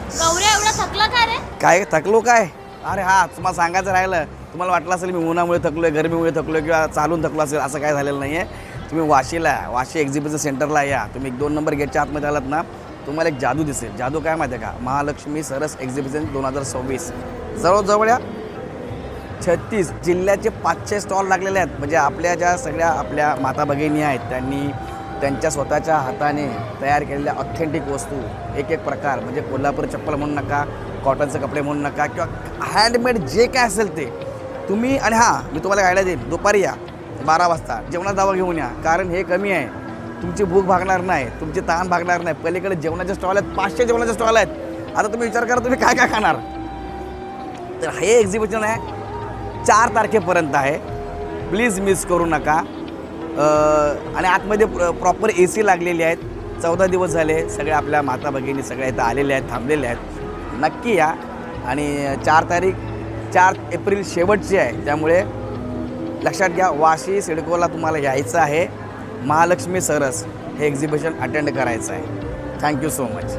गौऱ्या एवढा थकला का रे? काय थकलो काय? अरे हा तुम्हाला सांगायचं राहिलं, तुम्हाला वाटलं असेल मी उन्हामुळे थकलोय, गरमीमुळे थकलोय किंवा चालून थकलो असेल, असं काय झालेलं नाही आहे. तुम्ही वाशी एक्झिबिशन सेंटरला या. तुम्ही 1-2 नंबर गेटच्या आतमध्ये आलात ना, तुम्हाला एक जादू दिसेल. जादू काय माहिती आहे का? महालक्ष्मी सरस एक्झिबिशन 2026 जवळजवळ 36 जिल्ह्याचे 500 स्टॉल लागलेले आहेत. म्हणजे आपल्या ज्या सगळ्या आपल्या माता भगिनी आहेत, त्यांनी त्यांच्या स्वतःच्या हाताने तयार केलेल्या ऑथेंटिक वस्तू, एक एक प्रकार, म्हणजे कोल्हापूर चप्पल म्हणू नका, कॉटनचे कपडे म्हणू नका, किंवा हँडमेड जे काय असेल ते तुम्ही. आणि हां, मी तुम्हाला गायला देईन, दुपारी या 12 वाजता जेवणाचा दावा घेऊन या, कारण हे कमी आहे. तुमची भूक भागणार नाही, तुमची ताण भागणार नाही. पलीकडे जेवणाचे स्टॉल आहेत, 500 जेवणाचे स्टॉल आहेत. आता तुम्ही विचार करा, तुम्ही काय काय खाणार. तर हे एक्झिबिशन आहे 4 तारखेपर्यंत आहे. प्लीज मिस करू नका. आणि आतमध्ये प्रॉपर AC लागलेली आहेत. 14 दिवस झाले सगळ्या आपल्या माता भगिनी सगळ्या इथं आलेल्या आहेत, थांबलेल्या आहेत. नक्की या. आणि 4 एप्रिल शेवटची आहे, त्यामुळे लक्षात घ्या, वाशी सिडकोला तुम्हाला यायचं आहे. महालक्ष्मी सरस हे एक्झिबिशन अटेंड करायचं आहे. Thank you so much.